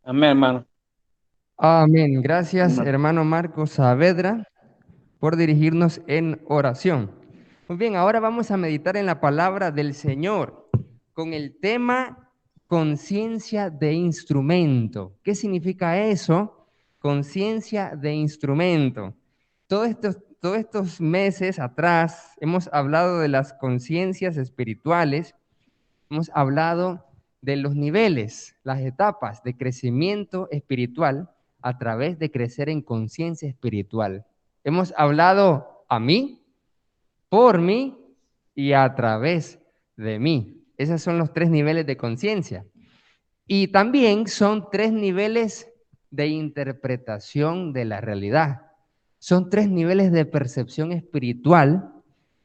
Amén, hermano. Amén. Gracias, Amén. hermano Marcos Saavedra, por dirigirnos en oración. Muy bien, ahora vamos a meditar en la palabra del Señor con el tema conciencia de instrumento. ¿Qué significa eso? Conciencia de instrumento. Todos estos meses atrás hemos hablado de las conciencias espirituales. Hemos hablado de los niveles, las etapas de crecimiento espiritual a través de crecer en conciencia espiritual. Hemos hablado a mí, por mí y a través de mí. Esos son los tres niveles de conciencia. Y también son tres niveles de interpretación de la realidad. Son tres niveles de percepción espiritual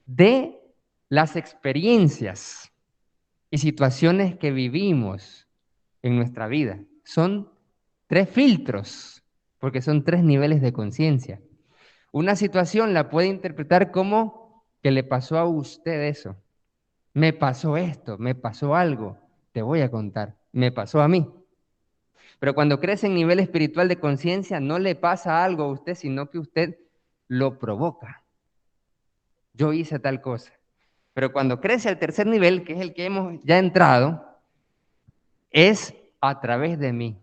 de las experiencias y situaciones que vivimos en nuestra vida. Son tres filtros, porque son tres niveles de conciencia. Una situación la puede interpretar como que le pasó a usted eso. Me pasó esto, me pasó algo. Te voy a contar. Me pasó a mí. Pero cuando crece en nivel espiritual de conciencia, no le pasa algo a usted, sino que usted lo provoca. Yo hice tal cosa. Pero cuando crece al tercer nivel, que es el que hemos ya entrado, es a través de mí.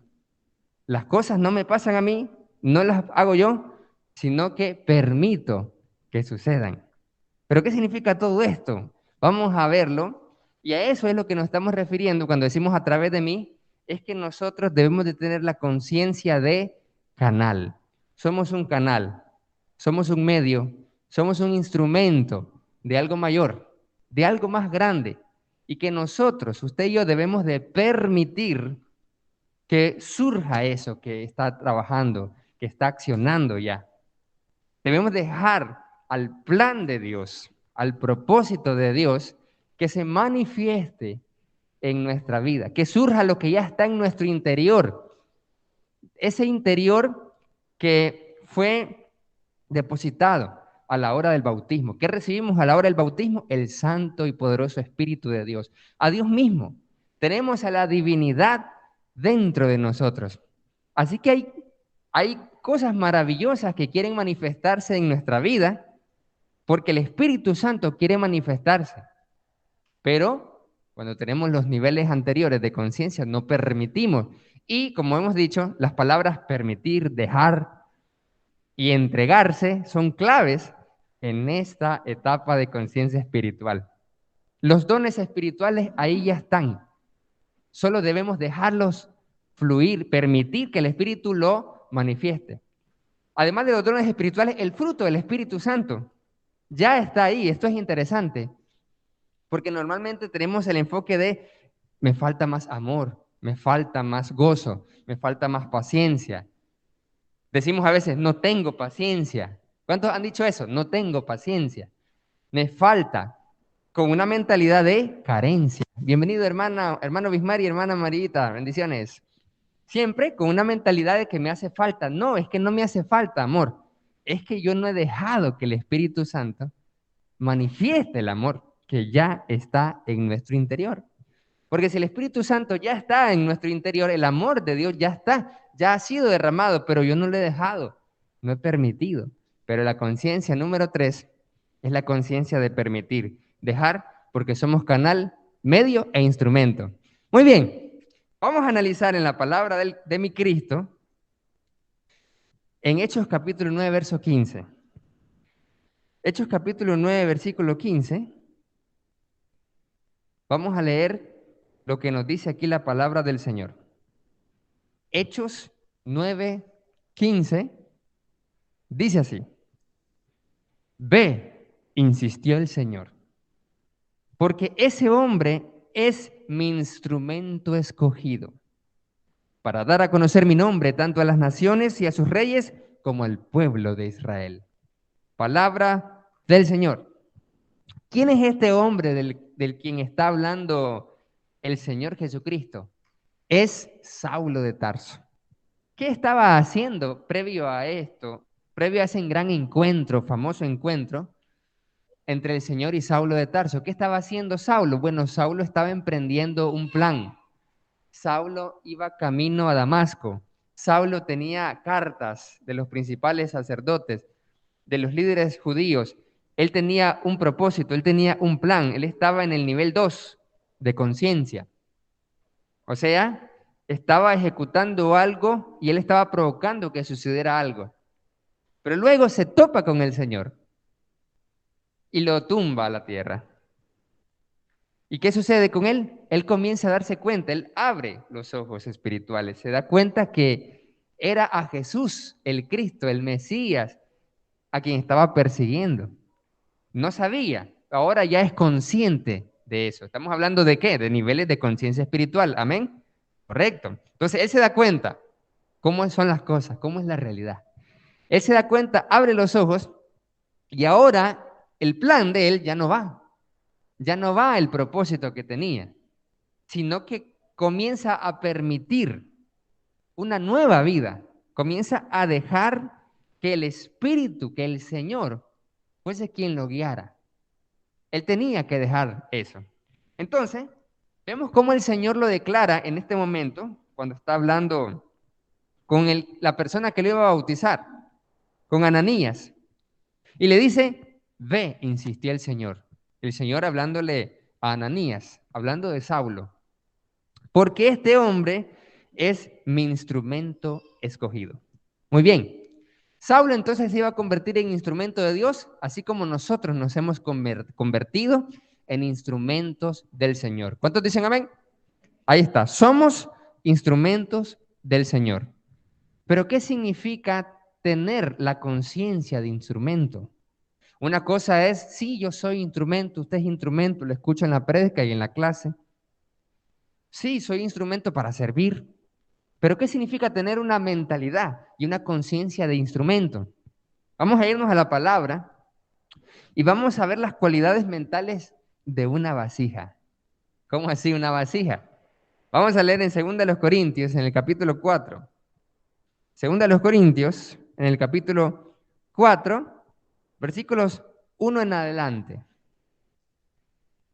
Las cosas no me pasan a mí, no las hago yo, sino que permito que sucedan. ¿Pero qué significa todo esto? Vamos a verlo, y a eso es lo que nos estamos refiriendo cuando decimos a través de mí, es que nosotros debemos de tener la conciencia de canal. Somos un canal, somos un medio, somos un instrumento de algo mayor, de algo más grande, y que nosotros, usted y yo, debemos de permitir que surja eso que está trabajando, que está accionando ya. Debemos dejar al plan de Dios, al propósito de Dios, que se manifieste en nuestra vida, que surja lo que ya está en nuestro interior, ese interior que fue depositado a la hora del bautismo. ¿Qué recibimos a la hora del bautismo? El santo y poderoso Espíritu de Dios, a Dios mismo. Tenemos a la divinidad dentro de nosotros. Así que hay cosas maravillosas que quieren manifestarse en nuestra vida porque el Espíritu Santo quiere manifestarse. Pero cuando tenemos los niveles anteriores de conciencia, no permitimos. Y como hemos dicho, las palabras permitir, dejar y entregarse son claves en esta etapa de conciencia espiritual. Los dones espirituales ahí ya están. Solo debemos dejarlos fluir, permitir que el Espíritu lo manifieste. Además de los dones espirituales, el fruto del Espíritu Santo ya está ahí. Esto es interesante, porque normalmente tenemos el enfoque de me falta más amor, me falta más gozo, me falta más paciencia. Decimos a veces, no tengo paciencia. ¿Cuántos han dicho eso? No tengo paciencia. Me falta, con una mentalidad de carencia. Bienvenido, hermana, hermano Bismar y hermana Marita. Bendiciones. Siempre con una mentalidad de que me hace falta. No, es que no me hace falta, amor. Es que yo no he dejado que el Espíritu Santo manifieste el amor que ya está en nuestro interior. Porque si el Espíritu Santo ya está en nuestro interior, el amor de Dios ya está, ya ha sido derramado, pero yo no lo he dejado, no he permitido. Pero la conciencia número tres es la conciencia de permitir, dejar, porque somos canal, medio e instrumento. Muy bien, vamos a analizar en la palabra de mi Cristo, en Hechos capítulo 9, verso 15. Hechos capítulo 9, versículo 15. Vamos a leer lo que nos dice aquí la palabra del Señor. Hechos 9:15 dice así: Ve, insistió el Señor, porque ese hombre es mi instrumento escogido para dar a conocer mi nombre tanto a las naciones y a sus reyes como al pueblo de Israel. Palabra del Señor. ¿Quién es este hombre del quien está hablando el Señor Jesucristo? Es Saulo de Tarso. ¿Qué estaba haciendo previo a esto, previo a ese gran encuentro, famoso encuentro entre el Señor y Saulo de Tarso? ¿Qué estaba haciendo Saulo? Bueno, Saulo estaba emprendiendo un plan. Saulo iba camino a Damasco. Saulo tenía cartas de los principales sacerdotes, de los líderes judíos. Él tenía un propósito, él tenía un plan. Él estaba en el nivel 2 de conciencia. O sea, estaba ejecutando algo y él estaba provocando que sucediera algo. Pero luego se topa con el Señor y lo tumba a la tierra. ¿Y qué sucede con él? Él comienza a darse cuenta, él abre los ojos espirituales, se da cuenta que era a Jesús, el Cristo, el Mesías, a quien estaba persiguiendo. No sabía, ahora ya es consciente de eso. ¿Estamos hablando de qué? De niveles de conciencia espiritual, ¿amén? Correcto. Entonces él se da cuenta cómo son las cosas, cómo es la realidad. Él se da cuenta, abre los ojos y ahora el plan de él ya no va el propósito que tenía, sino que comienza a permitir una nueva vida, comienza a dejar que el Espíritu, que el Señor, fuese quien lo guiara. Él tenía que dejar eso. Entonces, vemos cómo el Señor lo declara en este momento, cuando está hablando con la persona que lo iba a bautizar, con Ananías, y le dice, ve, insistía el Señor hablándole a Ananías, hablando de Saulo, porque este hombre es mi instrumento escogido. Muy bien, Saulo entonces se iba a convertir en instrumento de Dios, así como nosotros nos hemos convertido en instrumentos del Señor. ¿Cuántos dicen amén? Ahí está, somos instrumentos del Señor. Pero ¿qué significa tener la conciencia de instrumento? Una cosa es, sí, yo soy instrumento, usted es instrumento, lo escucho en la prédica y en la clase. Sí, soy instrumento para servir. Pero ¿qué significa tener una mentalidad y una conciencia de instrumento? Vamos a irnos a la palabra y vamos a ver las cualidades mentales de una vasija. ¿Cómo así una vasija? Vamos a leer en 2 Corintios, en el capítulo 4. 2 Corintios, en el capítulo 4, versículos 1 en adelante.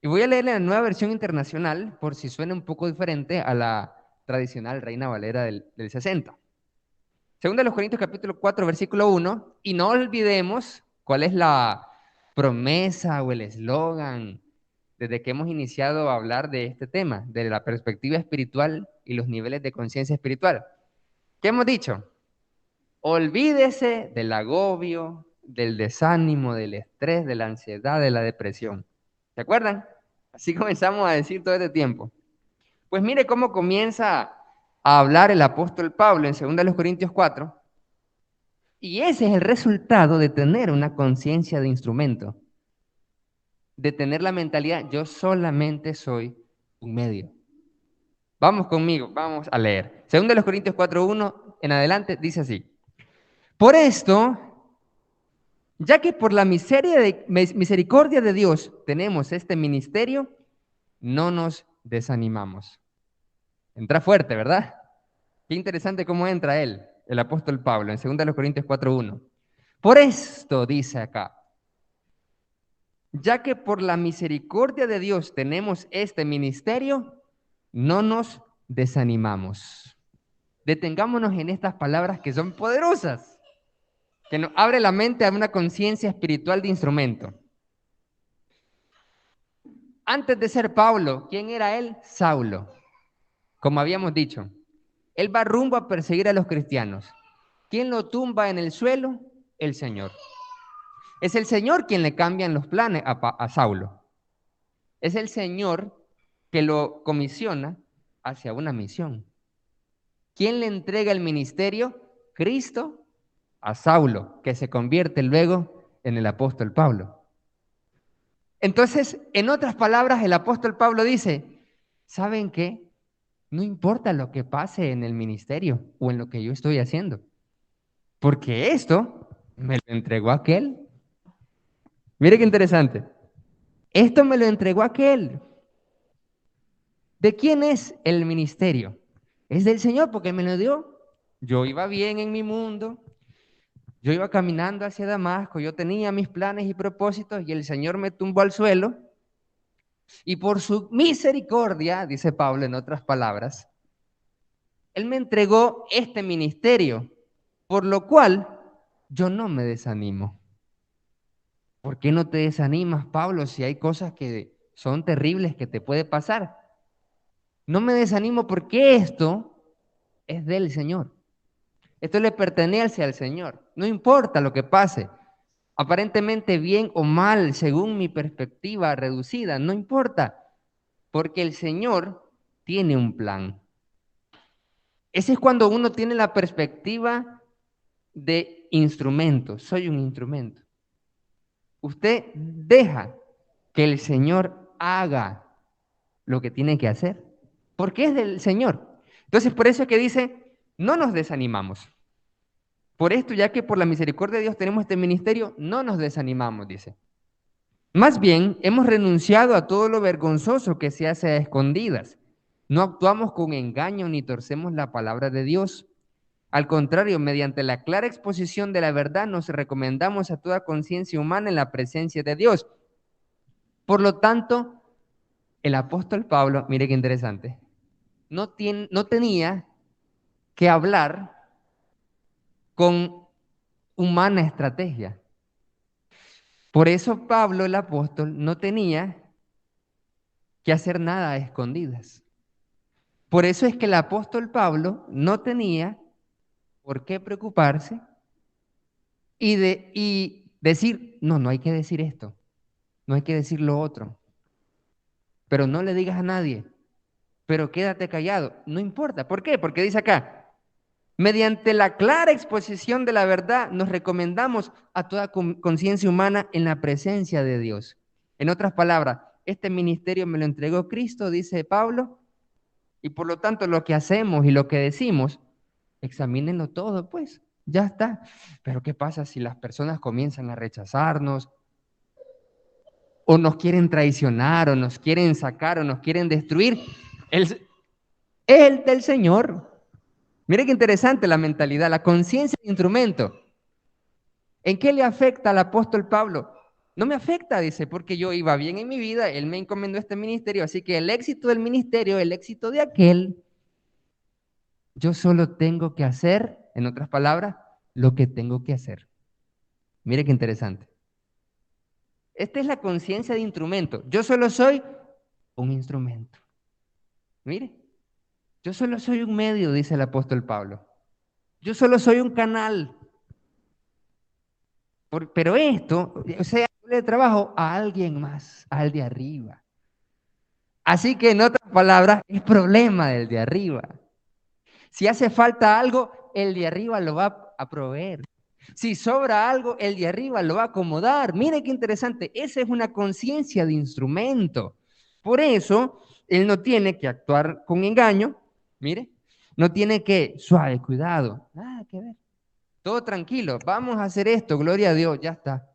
Y voy a leer la nueva versión internacional, por si suena un poco diferente a la tradicional Reina Valera del 60. Segunda de los Corintios capítulo 4, versículo 1, y no olvidemos cuál es la promesa o el eslogan desde que hemos iniciado a hablar de este tema, de la perspectiva espiritual y los niveles de conciencia espiritual. ¿Qué hemos dicho? Olvídese del agobio, del desánimo, del estrés, de la ansiedad, de la depresión. ¿Se acuerdan? Así comenzamos a decir todo este tiempo. Pues mire cómo comienza a hablar el apóstol Pablo en 2 Corintios 4. Y ese es el resultado de tener una conciencia de instrumento, de tener la mentalidad, yo solamente soy un medio. Vamos conmigo, vamos a leer. 2 Corintios 4:1 en adelante dice así. Por esto, ya que por la misericordia de Dios tenemos este ministerio, no nos desanimamos. Entra fuerte, ¿verdad? Qué interesante cómo entra él, el apóstol Pablo, en 2 Corintios 4:1. Por esto, dice acá, ya que por la misericordia de Dios tenemos este ministerio, no nos desanimamos. Detengámonos en estas palabras que son poderosas, que nos abre la mente a una conciencia espiritual de instrumento. Antes de ser Pablo, ¿quién era él? Saulo. Como habíamos dicho, él va rumbo a perseguir a los cristianos. ¿Quién lo tumba en el suelo? El Señor. Es el Señor quien le cambian los planes a Saulo. Es el Señor que lo comisiona hacia una misión. ¿Quién le entrega el ministerio? Cristo a Saulo, que se convierte luego en el apóstol Pablo. Entonces, en otras palabras, el apóstol Pablo dice, ¿saben qué? No importa lo que pase en el ministerio o en lo que yo estoy haciendo, porque esto me lo entregó aquel. Mire qué interesante. Esto me lo entregó aquel. ¿De quién es el ministerio? Es del Señor porque me lo dio. Yo iba bien en mi mundo, yo iba caminando hacia Damasco, yo tenía mis planes y propósitos y el Señor me tumbó al suelo y por su misericordia, dice Pablo en otras palabras, Él me entregó este ministerio, por lo cual yo no me desanimo. ¿Por qué no te desanimas, Pablo, si hay cosas que son terribles que te puede pasar? No me desanimo porque esto es del Señor. Esto le pertenece al Señor. No importa lo que pase, aparentemente bien o mal, según mi perspectiva reducida, no importa, porque el Señor tiene un plan. Ese es cuando uno tiene la perspectiva de instrumento. Soy un instrumento. Usted deja que el Señor haga lo que tiene que hacer, porque es del Señor. Entonces, por eso es que dice, no nos desanimamos. Por esto, ya que por la misericordia de Dios tenemos este ministerio, no nos desanimamos, dice. Más bien, hemos renunciado a todo lo vergonzoso que se hace a escondidas. No actuamos con engaño ni torcemos la palabra de Dios. Al contrario, mediante la clara exposición de la verdad, nos recomendamos a toda conciencia humana en la presencia de Dios. Por lo tanto, el apóstol Pablo, mire qué interesante, no tenía que hablar con humana estrategia. Por eso Pablo, el apóstol, no tenía que hacer nada a escondidas. Por eso es que el apóstol Pablo no tenía por qué preocuparse y decir, no, no hay que decir esto, no hay que decir lo otro, pero no le digas a nadie, pero quédate callado, no importa. ¿Por qué? Porque dice acá, mediante la clara exposición de la verdad nos recomendamos a toda conciencia humana en la presencia de Dios. En otras palabras, este ministerio me lo entregó Cristo, dice Pablo, y por lo tanto lo que hacemos y lo que decimos, examínenlo todo, pues, ya está. Pero ¿qué pasa si las personas comienzan a rechazarnos o nos quieren traicionar o nos quieren sacar o nos quieren destruir? El del Señor. Mire qué interesante la mentalidad, la conciencia de instrumento. ¿En qué le afecta al apóstol Pablo? No me afecta, dice, porque yo iba bien en mi vida, él me encomendó este ministerio, así que el éxito del ministerio, el éxito de aquel, yo solo tengo que hacer, en otras palabras, lo que tengo que hacer. Mire qué interesante. Esta es la conciencia de instrumento. Yo solo soy un instrumento. Mire, yo solo soy un medio, dice el apóstol Pablo. Yo solo soy un canal. Pero esto, o sea, yo le trabajo a alguien más, al de arriba. Así que en otras palabras, es problema del de arriba. Si hace falta algo, el de arriba lo va a proveer. Si sobra algo, el de arriba lo va a acomodar. Mire qué interesante, esa es una conciencia de instrumento. Por eso, él no tiene que actuar con engaño, mire, no tiene que, suave, cuidado, nada que ver. Todo tranquilo, vamos a hacer esto, gloria a Dios, ya está.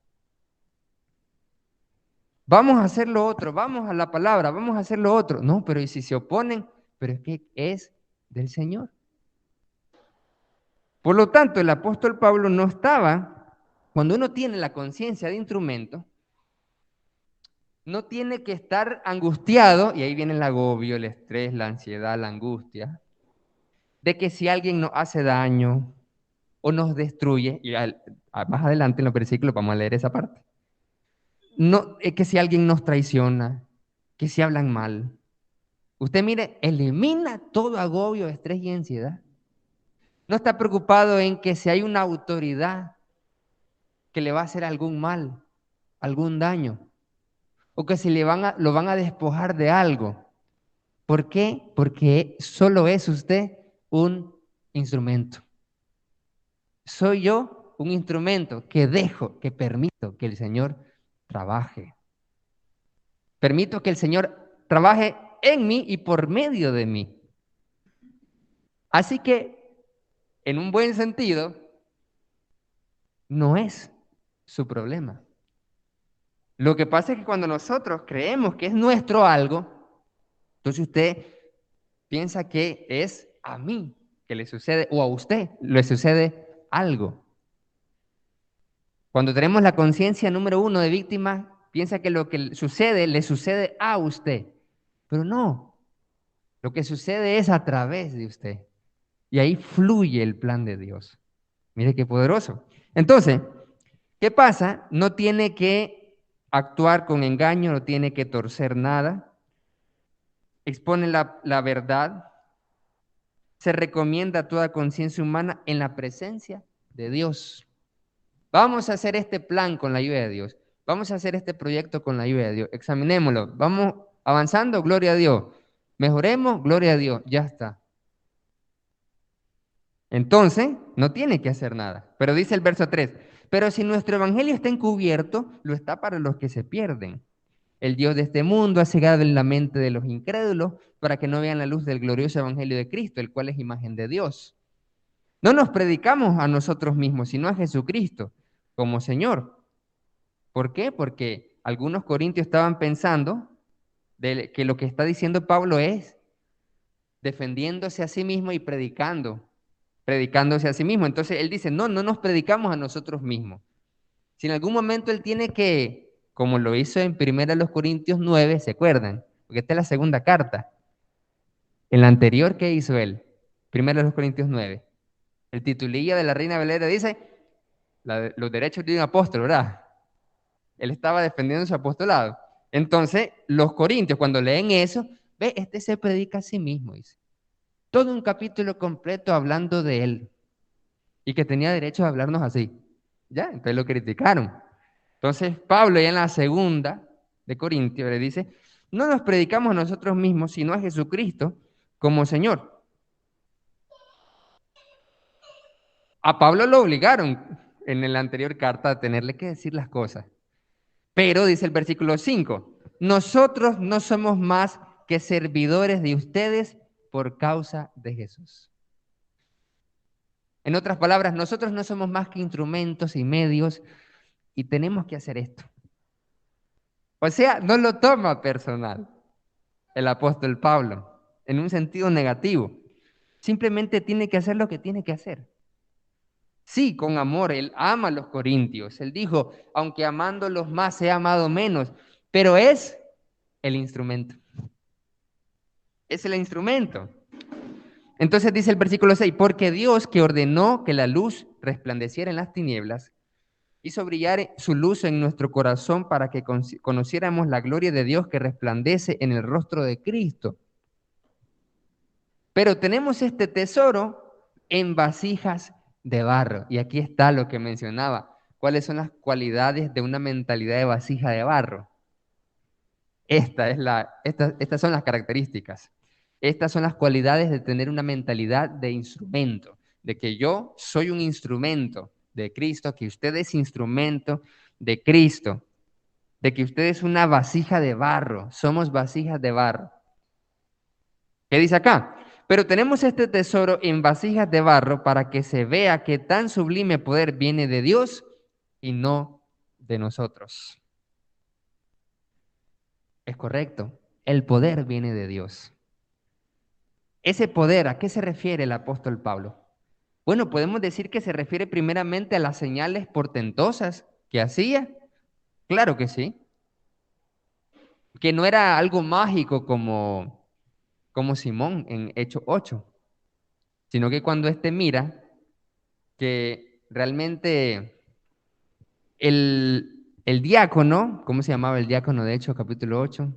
Vamos a hacer lo otro, vamos a la palabra, vamos a hacer lo otro. No, pero ¿y si se oponen? Pero es que es del Señor. Por lo tanto, el apóstol Pablo no estaba, cuando uno tiene la conciencia de instrumento, no tiene que estar angustiado, y ahí viene el agobio, el estrés, la ansiedad, la angustia, de que si alguien nos hace daño o nos destruye, y más adelante en los versículos vamos a leer esa parte, no, es que si alguien nos traiciona, que si hablan mal. Usted mire, elimina todo agobio, estrés y ansiedad. No está preocupado en que si hay una autoridad que le va a hacer algún mal, algún daño, o que si lo van a despojar de algo. ¿Por qué? Porque solo es usted un instrumento. Soy yo un instrumento que dejo, que permito que el Señor trabaje. Permito que el Señor trabaje en mí y por medio de mí. Así que, en un buen sentido, no es su problema. Lo que pasa es que cuando nosotros creemos que es nuestro algo, entonces usted piensa que es a mí que le sucede o a usted le sucede algo. Cuando tenemos la conciencia número uno de víctima, piensa que lo que sucede le sucede a usted. Pero no, lo que sucede es a través de usted. Y ahí fluye el plan de Dios. Mire qué poderoso. Entonces, ¿qué pasa? No tiene que actuar con engaño, no tiene que torcer nada. Expone la verdad. Se recomienda toda conciencia humana en la presencia de Dios. Vamos a hacer este plan con la ayuda de Dios. Vamos a hacer este proyecto con la ayuda de Dios. Examinémoslo. Vamos avanzando, gloria a Dios. Mejoremos, gloria a Dios. Ya está. Entonces, no tiene que hacer nada. Pero dice el verso 3, pero si nuestro evangelio está encubierto, lo está para los que se pierden. El Dios de este mundo ha cegado en la mente de los incrédulos para que no vean la luz del glorioso evangelio de Cristo, el cual es imagen de Dios. No nos predicamos a nosotros mismos, sino a Jesucristo como Señor. ¿Por qué? Porque algunos corintios estaban pensando que lo que está diciendo Pablo es defendiéndose a sí mismo y predicándose a sí mismo. Entonces él dice, no nos predicamos a nosotros mismos. Si en algún momento él tiene que, como lo hizo en 1 Corintios 9, ¿se acuerdan? Porque esta es la segunda carta. En la anterior, ¿qué hizo él? 1 Corintios 9. El titulillo de la Reina Valera dice, los derechos de un apóstol, ¿verdad? Él estaba defendiendo su apostolado. Entonces, los corintios, cuando leen eso, ve, este se predica a sí mismo, dice. Todo un capítulo completo hablando de él y que tenía derecho a hablarnos así. Ya, entonces lo criticaron. Entonces, Pablo, ya en la segunda de Corintios, le dice, no nos predicamos a nosotros mismos, sino a Jesucristo como Señor. A Pablo lo obligaron en la anterior carta a tenerle que decir las cosas. Pero dice el versículo 5, nosotros no somos más que servidores de ustedes por causa de Jesús. En otras palabras, nosotros no somos más que instrumentos y medios y tenemos que hacer esto. O sea, no lo toma personal el apóstol Pablo en un sentido negativo. Simplemente tiene que hacer lo que tiene que hacer. Sí, con amor, él ama a los corintios. Él dijo, aunque amándolos más, he amado menos, pero es el instrumento. Es el instrumento. Entonces dice el versículo 6, porque Dios que ordenó que la luz resplandeciera en las tinieblas, hizo brillar su luz en nuestro corazón para que conociéramos la gloria de Dios que resplandece en el rostro de Cristo. Pero tenemos este tesoro en vasijas de barro. Y aquí está lo que mencionaba. ¿Cuáles son las cualidades de una mentalidad de vasija de barro? Estas son las características. Estas son las cualidades de tener una mentalidad de instrumento, de que yo soy un instrumento de Cristo, que usted es instrumento de Cristo, de que usted es una vasija de barro, somos vasijas de barro. ¿Qué dice acá? Pero tenemos este tesoro en vasijas de barro para que se vea que tan sublime poder viene de Dios y no de nosotros. Es correcto, el poder viene de Dios. Ese poder, ¿a qué se refiere el apóstol Pablo? Bueno, podemos decir que se refiere primeramente a las señales portentosas que hacía. Claro que sí. Que no era algo mágico como Simón en Hechos 8, sino que cuando éste mira que realmente el diácono, ¿cómo se llamaba el diácono de Hechos capítulo 8?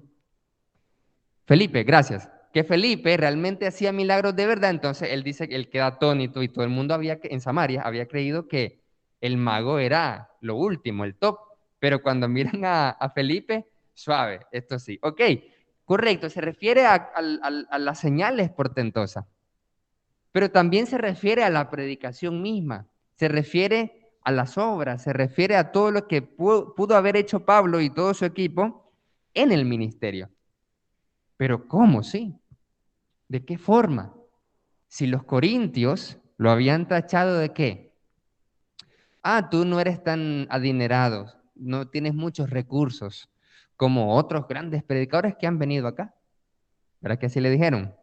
Felipe, gracias. Que Felipe realmente hacía milagros de verdad, entonces él dice que él queda atónito y todo el mundo en Samaria había creído que el mago era lo último, el top, pero cuando miran a Felipe, suave, esto sí. Ok, correcto, se refiere a las señales portentosas, pero también se refiere a la predicación misma, se refiere a las obras, se refiere a todo lo que pudo haber hecho Pablo y todo su equipo en el ministerio. Pero ¿cómo? Sí. ¿De qué forma? Si los corintios lo habían tachado de qué? Ah, tú no eres tan adinerado, no tienes muchos recursos como otros grandes predicadores que han venido acá. ¿Verdad que así le dijeron?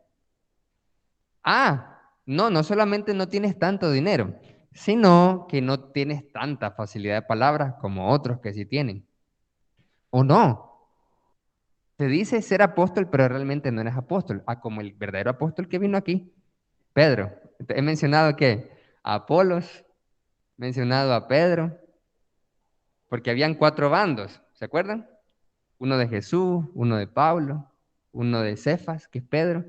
Ah, no solamente no tienes tanto dinero, sino que no tienes tanta facilidad de palabras como otros que sí tienen. ¿O no? Te dice ser apóstol, pero realmente no eres apóstol. Ah, como el verdadero apóstol que vino aquí, Pedro. He mencionado que a Apolos, he mencionado a Pedro, porque habían 4 bandos, ¿se acuerdan? Uno de Jesús, uno de Pablo, uno de Cefas, que es Pedro,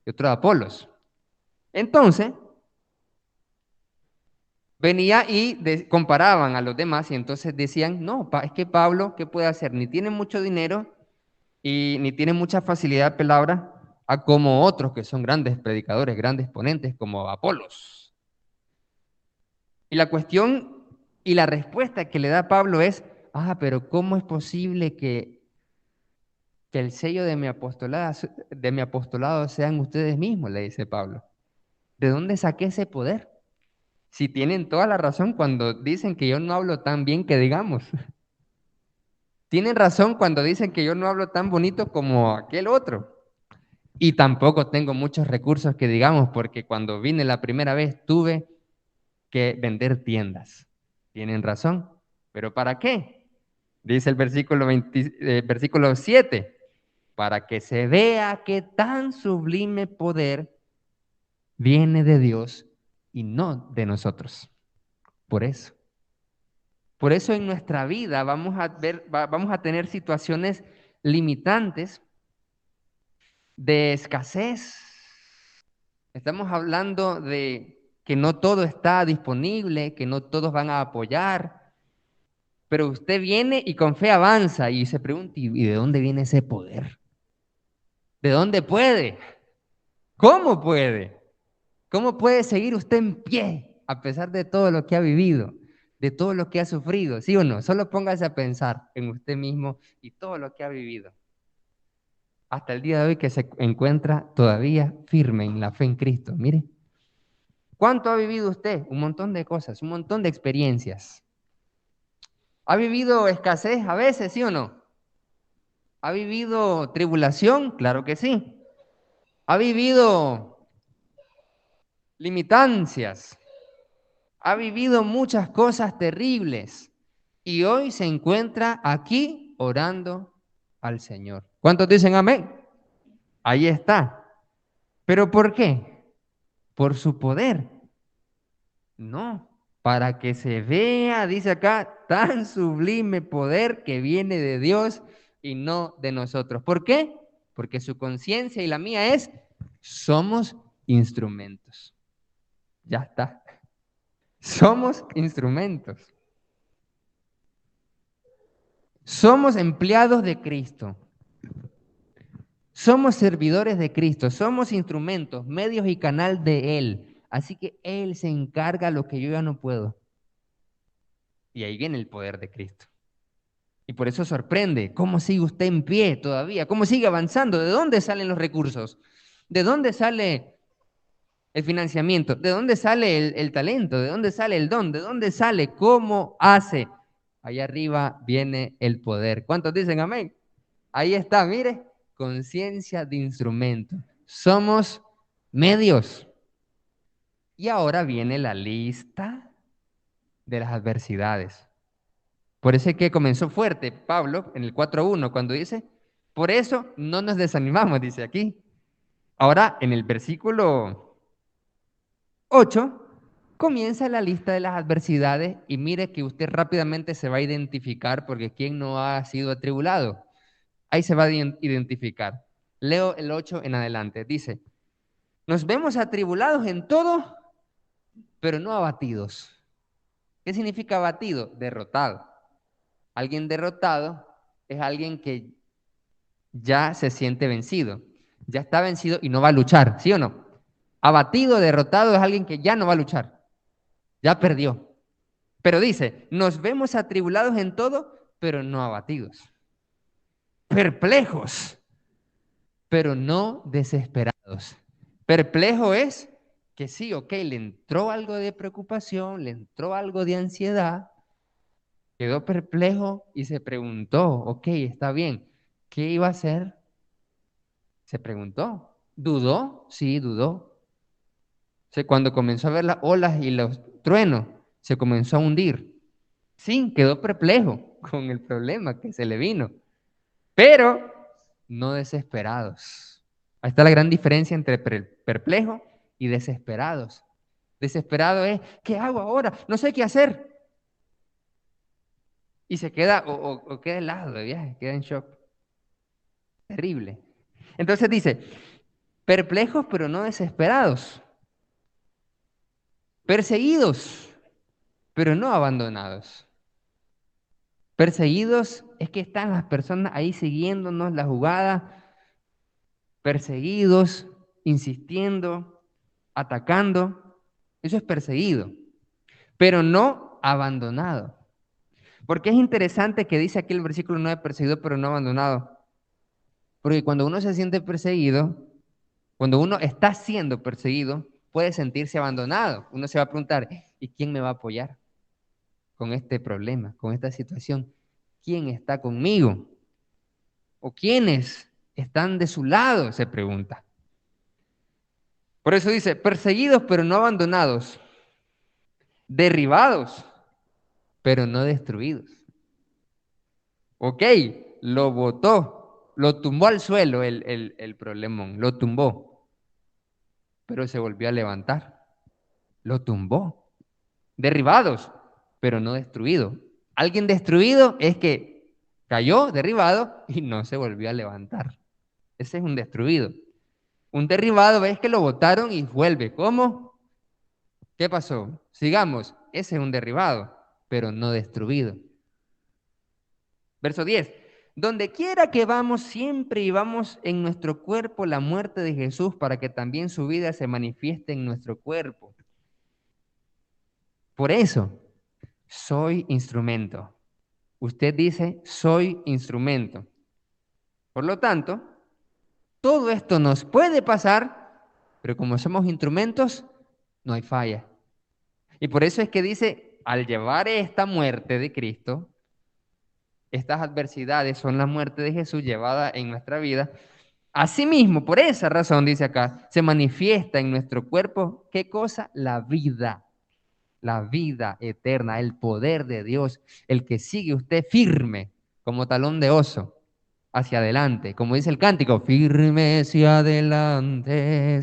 y otro de Apolos. Entonces, venía y comparaban a los demás y entonces decían, no, es que Pablo, ¿qué puede hacer? Ni tiene mucho dinero y ni tiene mucha facilidad de palabra a como otros que son grandes predicadores, grandes ponentes como Apolos. Y la cuestión y la respuesta que le da Pablo es, pero ¿cómo es posible que el sello de mi apostolado sean ustedes mismos? Le dice Pablo. ¿De dónde saqué ese poder? Si tienen toda la razón cuando dicen que yo no hablo tan bien que digamos. Tienen razón cuando dicen que yo no hablo tan bonito como aquel otro. Y tampoco tengo muchos recursos que digamos, porque cuando vine la primera vez tuve que vender tiendas. Tienen razón. ¿Pero para qué? Dice el versículo 7. Para que se vea que tan sublime poder viene de Dios y no de nosotros. Por eso. Por eso en nuestra vida vamos a tener situaciones limitantes de escasez. Estamos hablando de que no todo está disponible, que no todos van a apoyar, pero usted viene y con fe avanza y se pregunta, ¿y de dónde viene ese poder? ¿De dónde puede? ¿Cómo puede? ¿Cómo puede seguir usted en pie a pesar de todo lo que ha vivido, de todo lo que ha sufrido? ¿Sí o no? Solo póngase a pensar en usted mismo y todo lo que ha vivido. Hasta el día de hoy que se encuentra todavía firme en la fe en Cristo. Mire, ¿cuánto ha vivido usted? Un montón de cosas, un montón de experiencias. ¿Ha vivido escasez a veces, sí o no? ¿Ha vivido tribulación? Claro que sí. ¿Ha vivido limitancias? ¿Ha vivido muchas cosas terribles? Y hoy se encuentra aquí orando al Señor. ¿Cuántos dicen amén? Ahí está. ¿Pero por qué? ¿Por su poder? No, para que se vea, dice acá, tan sublime poder que viene de Dios y no de nosotros. ¿Por qué? Porque su conciencia y la mía es, somos instrumentos. Ya está. Somos instrumentos. Somos empleados de Cristo. Somos servidores de Cristo. Somos instrumentos, medios y canal de Él. Así que Él se encarga lo que yo ya no puedo. Y ahí viene el poder de Cristo. Y por eso sorprende, ¿cómo sigue usted en pie todavía? ¿Cómo sigue avanzando? ¿De dónde salen los recursos? ¿De dónde sale el financiamiento? ¿De dónde sale el talento? ¿De dónde sale el don? ¿De dónde sale? ¿Cómo hace? Ahí arriba viene el poder. ¿Cuántos dicen amén? Ahí está, mire, conciencia de instrumento. Somos medios. Y ahora viene la lista de las adversidades. Por eso es que comenzó fuerte Pablo en el 4.1 cuando dice, por eso no nos desanimamos, dice aquí. Ahora en el versículo 8 comienza la lista de las adversidades y mire que usted rápidamente se va a identificar porque ¿quién no ha sido atribulado? Ahí se va a identificar. Leo el 8 en adelante. Dice, nos vemos atribulados en todo, pero no abatidos. ¿Qué significa abatido? Derrotado. Alguien derrotado es alguien que ya se siente vencido. Ya está vencido y no va a luchar, ¿sí o no? Abatido, derrotado es alguien que ya no va a luchar. Ya perdió. Pero dice, nos vemos atribulados en todo, pero no abatidos. Perplejos, pero no desesperados. Perplejo es que sí, ok, le entró algo de preocupación, le entró algo de ansiedad, quedó perplejo y se preguntó, ok, está bien, ¿qué iba a hacer? Se preguntó. ¿Dudó? Sí, dudó. Cuando comenzó a ver las olas y los truenos, se comenzó a hundir. Sí, quedó perplejo con el problema que se le vino, pero no desesperados. Ahí está la gran diferencia entre perplejo y desesperados. Desesperado es, ¿qué hago ahora? No sé qué hacer. Y se queda, o queda helado de viaje, queda en shock. Terrible. Entonces dice, perplejos pero no desesperados, perseguidos pero no abandonados. Perseguidos es que están las personas ahí siguiéndonos la jugada, perseguidos, insistiendo, atacando. Eso es perseguido, pero no abandonado. Porque es interesante que dice aquí el versículo 9, perseguido pero no abandonado. Porque cuando uno se siente perseguido, cuando uno está siendo perseguido, puede sentirse abandonado. Uno se va a preguntar, ¿y quién me va a apoyar con este problema, con esta situación? ¿Quién está conmigo? ¿O quiénes están de su lado? Se pregunta. Por eso dice, perseguidos pero no abandonados, derribados pero no destruidos. Ok, lo botó, lo tumbó al suelo el problemón, lo tumbó, pero se volvió a levantar, lo tumbó. Derribados, pero no destruido. Alguien destruido es que cayó derribado y no se volvió a levantar. Ese es un destruido. Un derribado es que lo botaron y vuelve. ¿Cómo? ¿Qué pasó? Sigamos. Ese es un derribado, pero no destruido. Verso 10. Donde quiera que vamos, siempre llevamos en nuestro cuerpo la muerte de Jesús para que también su vida se manifieste en nuestro cuerpo. Por eso, soy instrumento. Usted dice, soy instrumento. Por lo tanto, todo esto nos puede pasar, pero como somos instrumentos, no hay falla. Y por eso es que dice, al llevar esta muerte de Cristo, estas adversidades son la muerte de Jesús llevada en nuestra vida. Asimismo, por esa razón, dice acá, se manifiesta en nuestro cuerpo, ¿qué cosa? La vida eterna, el poder de Dios, el que sigue usted firme como talón de oso hacia adelante, como dice el cántico, firme hacia adelante,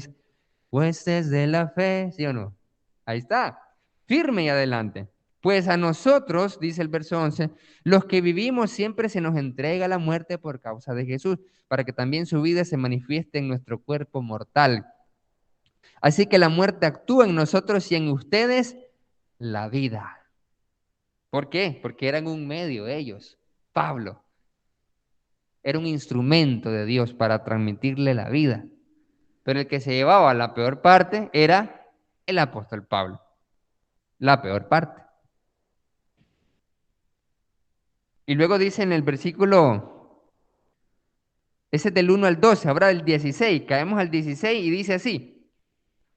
huestes de la fe, ¿sí o no? Ahí está, firme y adelante. Pues a nosotros, dice el verso 11, los que vivimos siempre se nos entrega la muerte por causa de Jesús, para que también su vida se manifieste en nuestro cuerpo mortal. Así que la muerte actúa en nosotros y en ustedes la vida. ¿Por qué? Porque eran un medio ellos. Pablo era un instrumento de Dios para transmitirle la vida. Pero el que se llevaba la peor parte era el apóstol Pablo. La peor parte. Y luego dice en el versículo, ese es del 1 al 12, ahora del 16, caemos al 16 y dice así.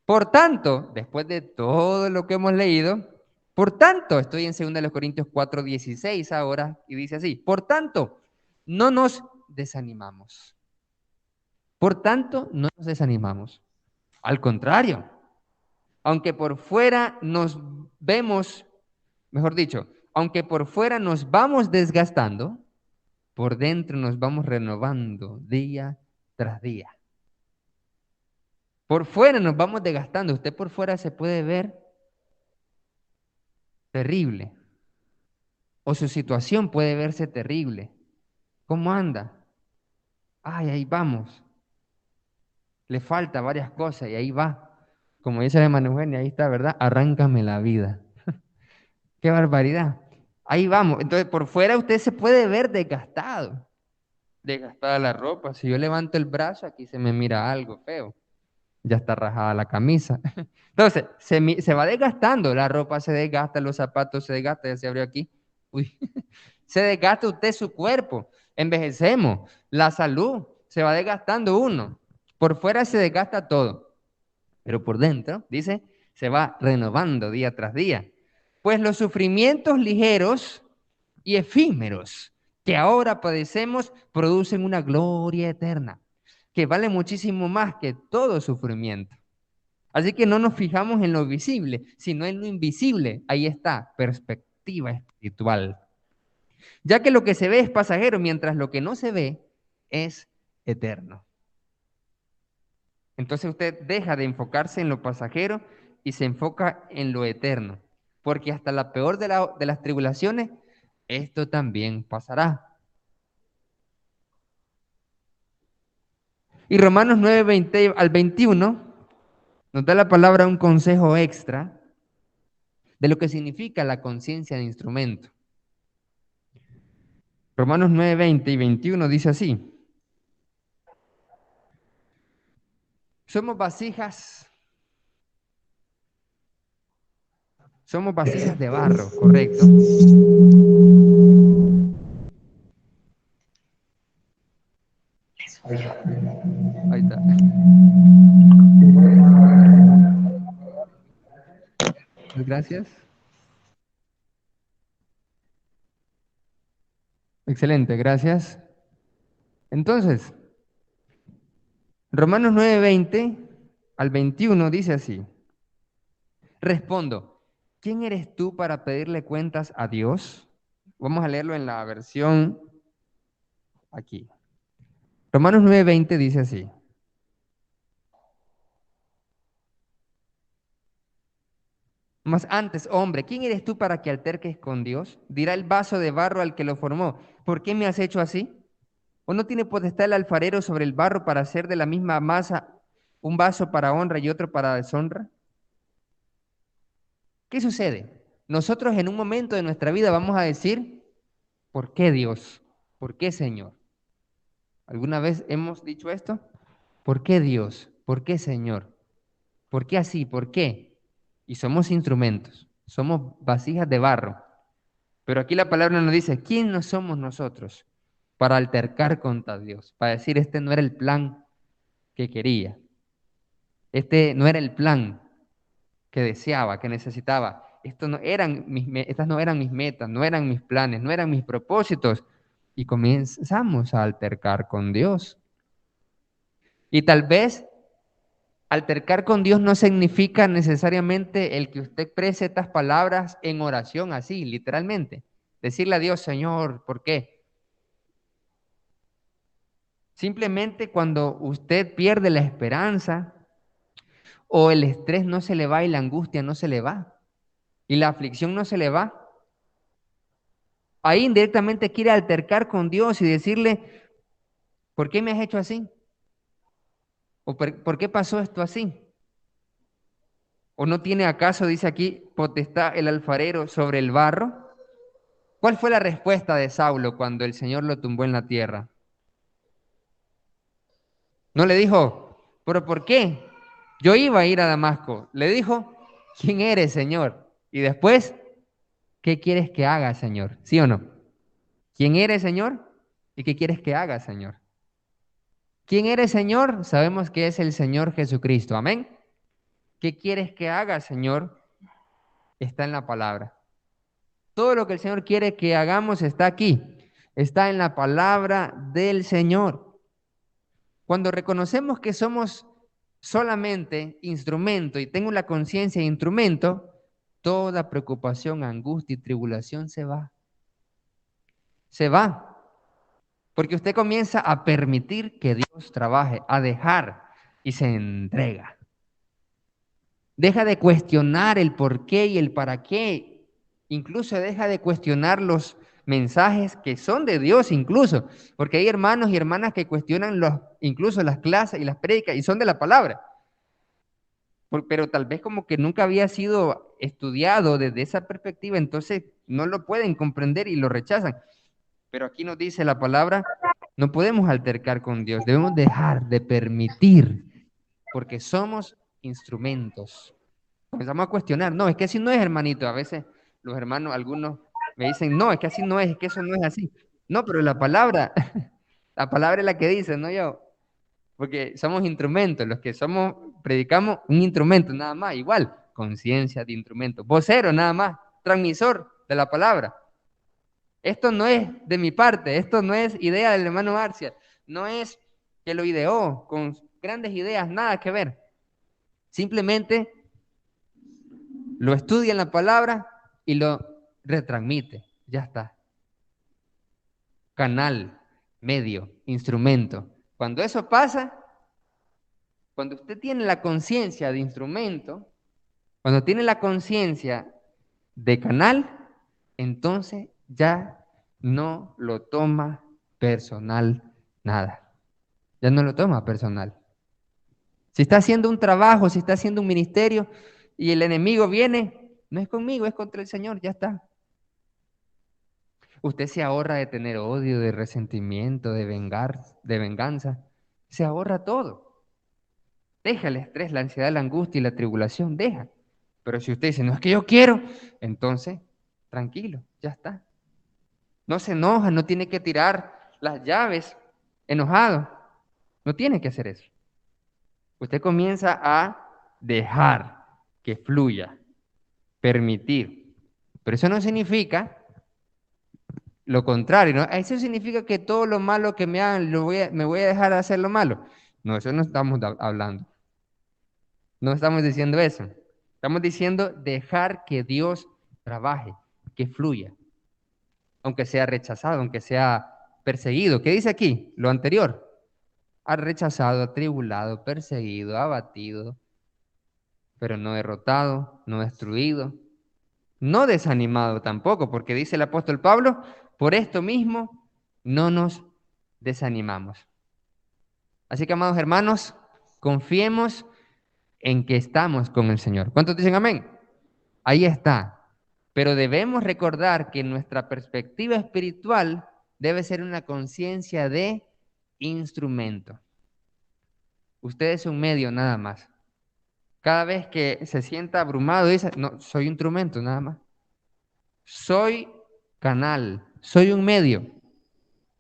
Por tanto, después de todo lo que hemos leído, por tanto, estoy en 2 Corintios 4, 16 ahora, y dice así, por tanto, no nos desanimamos. Por tanto, no nos desanimamos. Al contrario, aunque por fuera nos vemos, mejor dicho, aunque por fuera nos vamos desgastando, por dentro nos vamos renovando día tras día. Por fuera nos vamos desgastando. Usted por fuera se puede ver terrible. O su situación puede verse terrible. ¿Cómo anda? Ay, ahí vamos. Le falta varias cosas y ahí va. Como dice la hermana Eugenia, ahí está, ¿verdad? Arráncame la vida. ¡Qué barbaridad! Ahí vamos. Entonces, por fuera usted se puede ver desgastado. Desgastada la ropa. Si yo levanto el brazo, aquí se me mira algo feo. Ya está rajada la camisa. Entonces, se va desgastando. La ropa se desgasta, los zapatos se desgastan. Ya se abrió aquí. Uy. Se desgasta usted su cuerpo. Envejecemos. La salud. Se va desgastando uno. Por fuera se desgasta todo. Pero por dentro, dice, se va renovando día tras día. Pues los sufrimientos ligeros y efímeros que ahora padecemos producen una gloria eterna que vale muchísimo más que todo sufrimiento. Así que no nos fijamos en lo visible, sino en lo invisible. Ahí está, perspectiva espiritual. Ya que lo que se ve es pasajero, mientras lo que no se ve es eterno. Entonces usted deja de enfocarse en lo pasajero y se enfoca en lo eterno, porque hasta la peor de las tribulaciones, esto también pasará. Y Romanos 9, 20 al 21 nos da la palabra un consejo extra de lo que significa la conciencia de instrumento. Romanos 9, 20 y 21 dice así: somos vasijas, somos vasijas de barro, correcto. Ahí está. Gracias. Excelente, gracias. Entonces, Romanos 9, 20 al 21 dice así: respondo, ¿quién eres tú para pedirle cuentas a Dios? Vamos a leerlo en la versión aquí. Romanos 9, 20 dice así: mas antes, hombre, ¿quién eres tú para que alterques con Dios? Dirá el vaso de barro al que lo formó, ¿por qué me has hecho así? ¿O no tiene potestad el alfarero sobre el barro para hacer de la misma masa un vaso para honra y otro para deshonra? ¿Qué sucede? Nosotros en un momento de nuestra vida vamos a decir, ¿por qué Dios? ¿Por qué Señor? ¿Alguna vez hemos dicho esto? ¿Por qué Dios? ¿Por qué Señor? ¿Por qué así? ¿Por qué? Y somos instrumentos, somos vasijas de barro. Pero aquí la palabra nos dice, ¿quién no somos nosotros para altercar contra Dios? Para decir, este no era el plan que quería. Este no era el plan que deseaba, que necesitaba. Estas no eran mis metas, no eran mis planes, no eran mis propósitos. Y comenzamos a altercar con Dios. Y tal vez altercar con Dios no significa necesariamente el que usted exprese estas palabras en oración así, literalmente. Decirle a Dios, Señor, ¿por qué? Simplemente cuando usted pierde la esperanza o el estrés no se le va y la angustia no se le va y la aflicción no se le va, ahí indirectamente quiere altercar con Dios y decirle, ¿por qué me has hecho así? ¿O por qué pasó esto así? ¿O no tiene acaso, dice aquí, potestad el alfarero sobre el barro? ¿Cuál fue la respuesta de Saulo cuando el Señor lo tumbó en la tierra? No le dijo, ¿pero por qué? Yo iba a ir a Damasco. Le dijo, ¿quién eres, Señor? Y después, ¿qué quieres que haga, Señor? ¿Sí o no? ¿Quién eres, Señor? ¿Y qué quieres que haga, Señor? ¿Quién eres, Señor? Sabemos que es el Señor Jesucristo. Amén. ¿Qué quieres que haga, Señor? Está en la palabra. Todo lo que el Señor quiere que hagamos está aquí. Está en la palabra del Señor. Cuando reconocemos que somos solamente instrumento y tengo la conciencia de instrumento, toda preocupación, angustia y tribulación se va. Se va. Porque usted comienza a permitir que Dios trabaje, a dejar y se entrega. Deja de cuestionar el por qué y el para qué. Incluso deja de cuestionar los mensajes que son de Dios incluso. Porque hay hermanos y hermanas que cuestionan incluso las clases y las prédicas y son de la palabra. Pero tal vez como que nunca había sido estudiado desde esa perspectiva, entonces no lo pueden comprender y lo rechazan. Pero aquí nos dice la palabra, no podemos altercar con Dios, debemos dejar de permitir, porque somos instrumentos. Comenzamos a cuestionar, no, es que así no es, hermanito. A veces los hermanos, algunos me dicen, no, es que así no es que eso no es así. No, pero la palabra, la palabra es la que dice, no yo. Porque somos instrumentos, los que somos, predicamos un instrumento nada más, igual, conciencia de instrumento, vocero nada más, transmisor de la palabra. Esto no es de mi parte, esto no es idea del hermano Marcia, no es que lo ideó con grandes ideas, nada que ver. Simplemente lo estudia en la palabra y lo retransmite, ya está. Canal, medio, instrumento. Cuando eso pasa, cuando usted tiene la conciencia de instrumento, Cuando tiene la conciencia de canal, entonces ya no lo toma personal nada. Ya no lo toma personal. Si está haciendo un trabajo, si está haciendo un ministerio y el enemigo viene, no es conmigo, es contra el Señor, ya está. Usted se ahorra de tener odio, de resentimiento, de venganza. Se ahorra todo. Deja el estrés, la ansiedad, la angustia y la tribulación, deja. Pero si usted dice, no es que yo quiero, entonces, tranquilo, ya está. No se enoja, no tiene que tirar las llaves enojado. No tiene que hacer eso. Usted comienza a dejar que fluya, permitir. Pero eso no significa lo contrario, ¿no? Eso significa que todo lo malo que me hagan, me voy a dejar de hacer lo malo. No, eso no estamos hablando. No estamos diciendo eso. Estamos diciendo dejar que Dios trabaje, que fluya, aunque sea rechazado, aunque sea perseguido. ¿Qué dice aquí? Lo anterior. Ha rechazado, atribulado, perseguido, abatido, pero no derrotado, no destruido, no desanimado tampoco, porque dice el apóstol Pablo, por esto mismo no nos desanimamos. Así que, amados hermanos, confiemos en que estamos con el Señor. ¿Cuántos dicen amén? Ahí está. Pero debemos recordar que nuestra perspectiva espiritual debe ser una conciencia de instrumento. Usted es un medio nada más. Cada vez que se sienta abrumado, dice, no, soy instrumento nada más. Soy canal, soy un medio.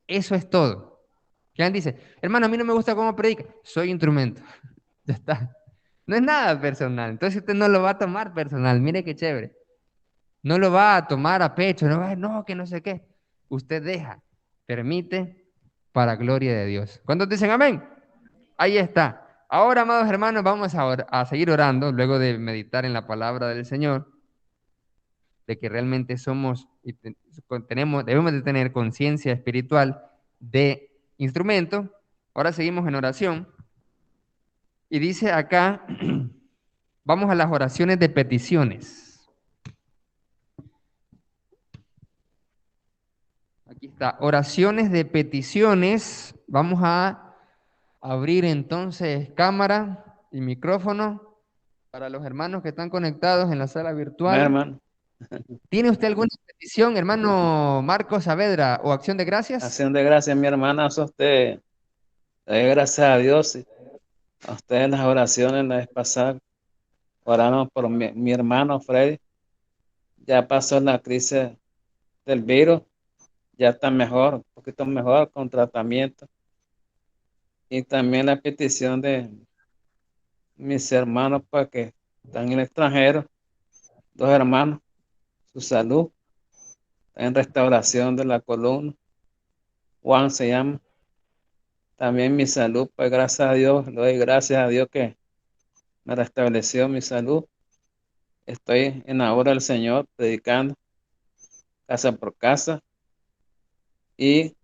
Eso es todo. ¿Quién dice, hermano, a mí no me gusta cómo predica? Soy instrumento. Ya está. No es nada personal. Entonces usted no lo va a tomar personal. Mire qué chévere. No lo va a tomar a pecho. No va, no, que no sé qué. Usted deja, permite para gloria de Dios. ¿Cuántos dicen amén? Ahí está. Ahora, amados hermanos, vamos a seguir orando luego de meditar en la palabra del Señor, de que realmente somos y debemos de tener conciencia espiritual de instrumento. Ahora seguimos en oración y dice acá, vamos a las oraciones de peticiones. Aquí está, oraciones de peticiones. Vamos a abrir entonces cámara y micrófono para los hermanos que están conectados en la sala Amén, virtual. hermano. ¿Tiene usted alguna petición, hermano Marcos Saavedra, o acción de gracias? Acción de gracias, mi hermana. A usted, le doy gracias a Dios. Y a usted en las oraciones la vez pasada, oramos por mi hermano Freddy. Ya pasó la crisis del virus, ya está mejor, un poquito mejor con tratamiento. Y también la petición de mis hermanos, pues que están en el extranjero, dos hermanos, su salud, en restauración de la columna. Juan se llama. También mi salud, pues gracias a Dios, le doy gracias a Dios que me restableció mi salud. Estoy en la obra del Señor, predicando casa por casa y